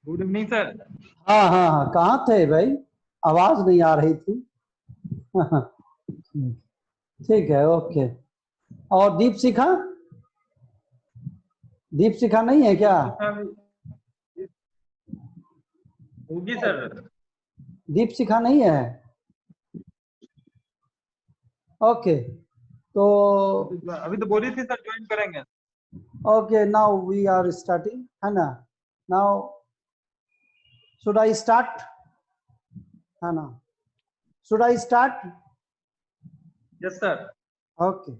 Good evening sir. हाँ हाँ हाँ, कहाँ थे भाई? आवाज नहीं आ रही थी। ठीक है, ओके। और दीप शिखा, दीप शिखा नहीं है क्या? होगी सर। दीप शिखा नहीं है। ओके, तो अभी तो बोली थी सर ज्वाइन करेंगे। Okay, now we are starting, है ना? नाउ शुड आई स्टार्ट, है ना? Should I start? Yes sir. Okay.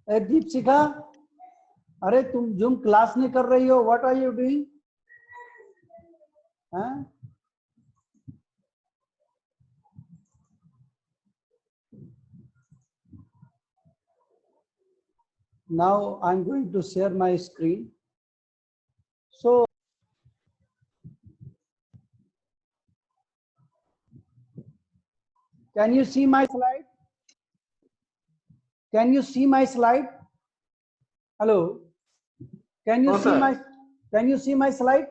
ए दीपशिखा, अरे तुम जूम क्लास नहीं कर रही हो, व्हाट आर यू डूइंग? हैं? Now I'm going to share my screen. So can you see my slide? Can you see my slide? Hello. Can you No, see my sir. slide?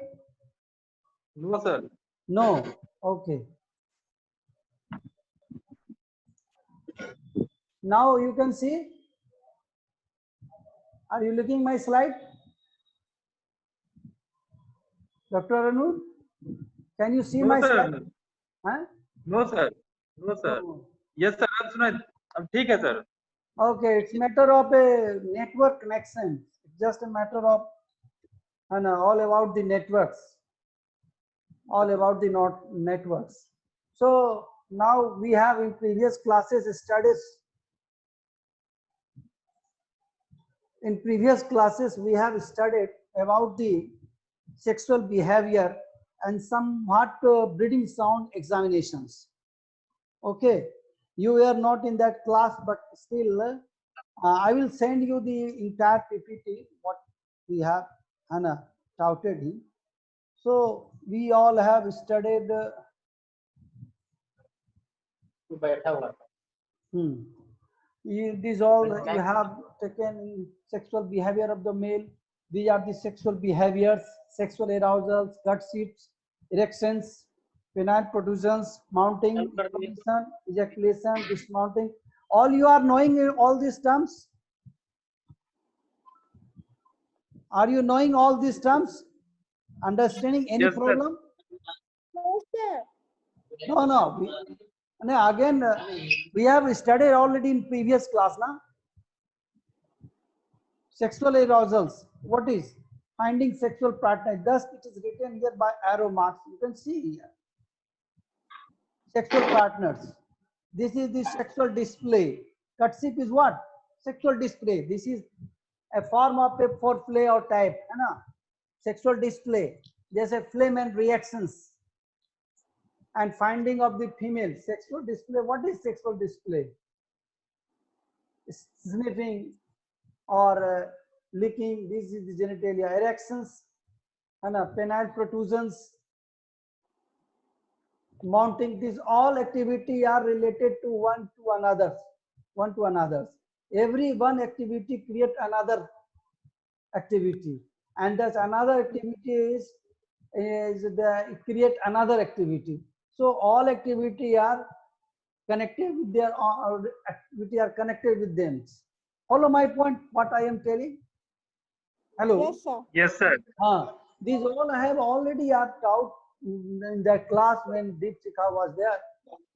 No sir. No. Okay. Now you can see. Are you looking my slide? Dr. Anu, can you see No my slide? sir. Huh? No sir. No sir. No. Yes sir अब सुना। अब ठीक है sir. Okay, it's matter of a network connection. It's just a matter of and all about the networks. All about the networks. So now we have in previous classes studies. In previous classes we have studied about the sexual behavior and somewhat breeding sound examinations. Okay, you were not in that class, but still I will send you the entire PPT what we have Hannah touted in. So we all have studied these all you have taken sexual behavior of the male. These are the sexual behaviors: sexual arousals, courtships, erections, penile protrusions, mounting, ejaculation, dismounting. All you are knowing all these terms? Are you knowing all these terms? Understanding any Yes, sir. problem? No, sir. No. Again, we have studied already in previous class, na? Sexual arousals. What is? Finding sexual partner. Thus, it is written here by arrow marks. You can see here. Sexual partners. This is the sexual display. Courtship is what? Sexual display. This is a form of a foreplay or type. है ना? Sexual display. जैसे flame and reactions. And finding of the female. Sexual display. What is sexual display? Sniffing or licking. This is the genitalia. Erections and penile protrusions, mounting. These all activity are related to one to another. Every one activity create another activity, and that's another activity is create another activity. So all activity are connected with their activity are connected with them. Follow my point, what I am telling? Hello? Yes, sir. Yes sir. These all I have already are taught in that class when Deepshikha was there.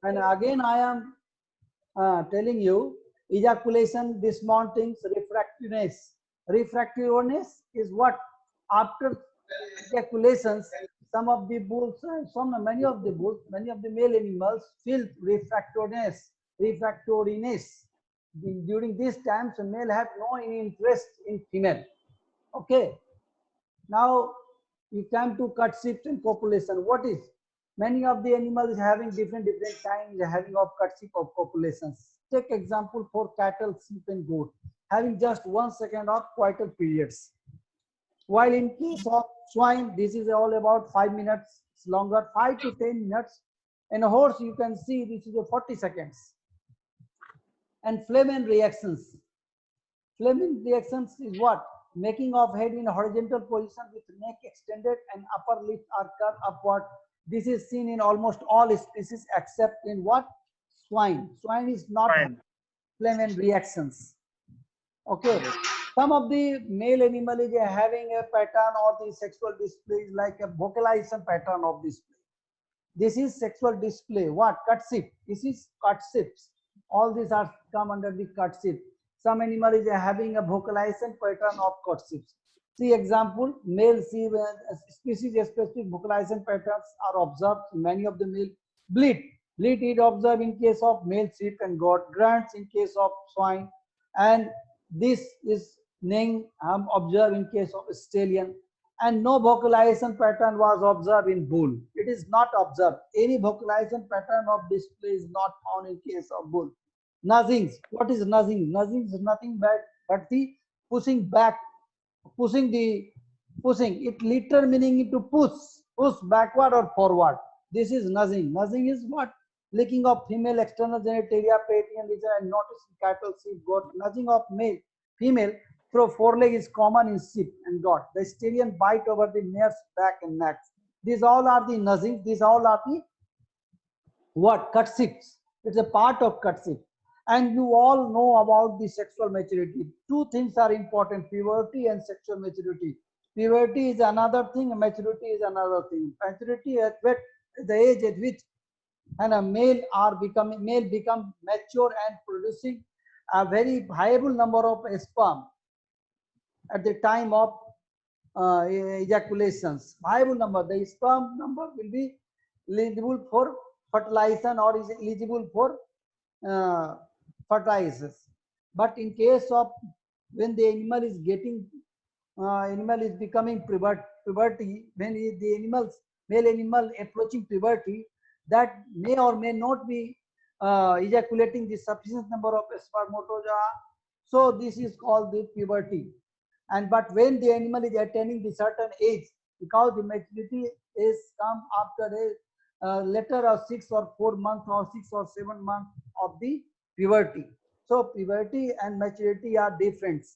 And again I am telling you, ejaculation, dismounting, refractiveness. Refractiveness is what? After ejaculations, some of the bulls, many of the male animals feel refractoriness. During these times, the male have no interest in female. Okay. Now you come to courtship and copulation. What is? Many of the animals having different times having of courtship of copulations. Take example for cattle, sheep, and goat, having just 1 second of coital periods. While in case of swine, this is all about 5 minutes. It's longer, 5 to 10 minutes. And a horse, you can see this is a 40 seconds. And Flehmen reactions. Flehmen reactions is what? Making of head in a horizontal position with neck extended and upper lip are curved upward. This is seen in almost all species except in what? Swine. Swine is not Fine. Flehmen reactions. Okay. Yes. Some of the male animal is having a pattern or the sexual display is like a vocalization pattern of display. This is sexual display. What? Courtship. This is courtships. All these are come under the courtship. Some animal is having a vocalization pattern of courtships. See example, male species specific vocalization patterns are observed in many of the male. Bleat. Bleat is observed in case of male sheep and goat. Grunts in case of swine. And this is neighing observed in case of stallion. And no vocalization pattern was observed in bull. It is not observed. Any vocalization pattern of display is not found in case of bull. Nuzzings. What is nuzzing? Nuzzing is nothing but the pushing back, pushing. It literal meaning to push backward or forward. This is nuzzing. Nuzzing is what? Licking of female external genitalia, patina, and notice in cattle, sheep, goat. Nudging of female through foreleg is common in sheep and goat. The stallion bite over the mare's back and neck. These all are the nuzzings. These all are the what? Courtships. It's a part of courtship. And you all know about the sexual maturity. Two things are important: puberty and sexual maturity. Puberty is another thing, maturity is another thing. Maturity at the age at which and a male become mature and producing a very viable number of sperm at the time of ejaculations. Viable number, the sperm number will be eligible for fertilization or is eligible for fertilizers. But in case of when the animal is getting animal is becoming puberty, when the male animal approaching puberty, that may or may not be ejaculating the sufficient number of spermatozoa. So this is called the puberty. And but when the animal is attaining the certain age, because the maturity is come after a later of 6 or 4 months or 6 or 7 months of the puberty. So puberty and maturity are different.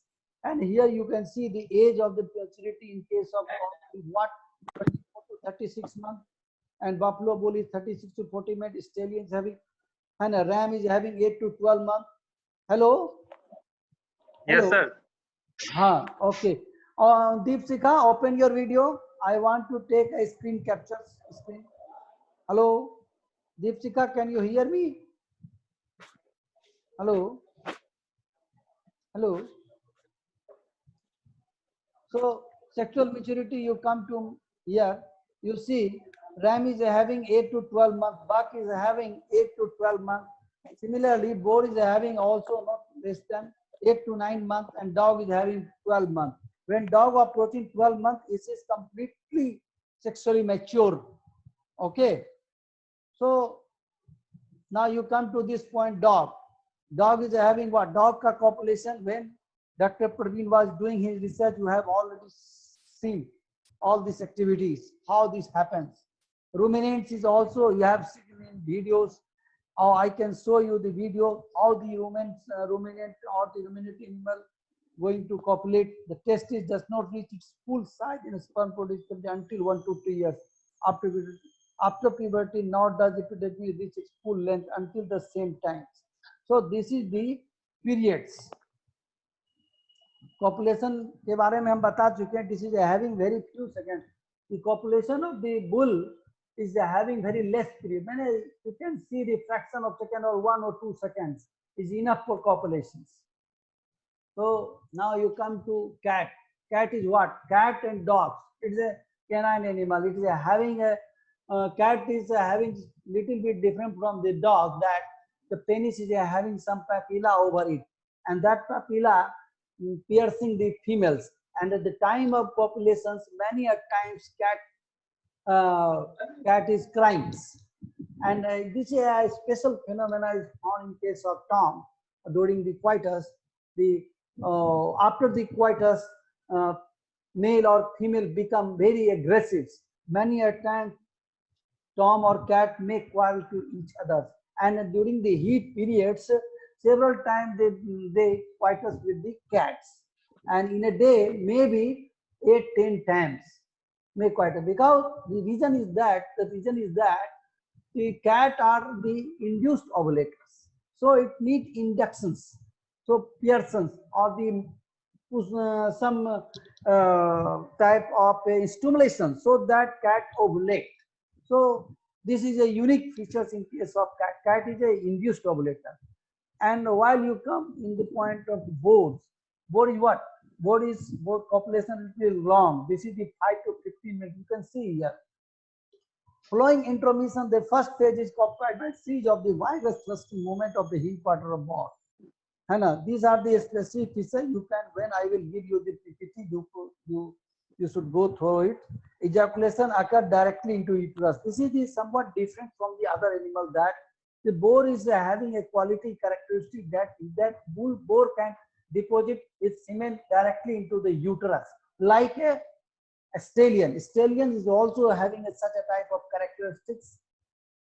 And here you can see the age of the maturity in case of what? 24 to 36 months. And buffalo bull is 36 to 40 months. Stallion is having, and a ram is having 8 to 12 months. Hello? Yes, Hello? sir. Okay. Deepsika, open your video. I want to take a screen capture. Hello? Deepsika, can you hear me? Hello? Hello? So, sexual maturity, you come to here, you see, ram is having 8 to 12 months, buck is having 8 to 12 months. Similarly, boar is having also not less than 8 to 9 months, and dog is having 12 months. When dog approaching 12 months, it is completely sexually mature. Okay. So now you come to this point, dog. Dog is having what? Dog ka copulation. When Dr. Praveen was doing his research, you have already seen all these activities, how this happens. Ruminants is also, you have seen in videos, or I can show you the video, how the ruminant or the ruminant animal going to copulate. The testis does not reach its full size in sperm production until 1 to 2 years after puberty, nor does epididymis reach its full length until the same time. So this is the periods. Copulation के बारे में हम बता चुके हैं. This is having very few seconds. The copulation of the bull is having very less period. You can see the fraction of second or 1 or 2 seconds is enough for copulations. So now you come to cat. Cat is what? Cat and dogs. It's a canine animal. It is having a cat is having little bit different from the dog, that the penis is having some papilla over it, and that papilla piercing the females. And at the time of copulations, many a times cat is crimes. And this is a special phenomena is found in case of Tom during the coitus. After the coitus, male or female become very aggressive. Many a time Tom or cat may quarrel to each other, and during the heat periods, several times they fight us with the cats, and in a day maybe 8, 10 times may fight us. Because the reason is that the cat are the induced ovulators, so it need inductions, so Pearsons or the some type of stimulation so that cat ovulate. So this is a unique features in case of cat. Cat is a induced ovulator. And while you come in the point of boards, board is what? Board copulation is long. This is the 5 to 15 minutes. You can see here. Following intromission, the first phase is occupied by siege of the vigorous thrusting movement of the heel part of the ball. Hannah, these are the specific features. You can, when I will give you the PPT, you should go through it. Ejaculation occurs directly into uterus. This is somewhat different from the other animal, that the boar is having a quality characteristic that boar can deposit its semen directly into the uterus, like a stallion. Stallion is also having such a type of characteristics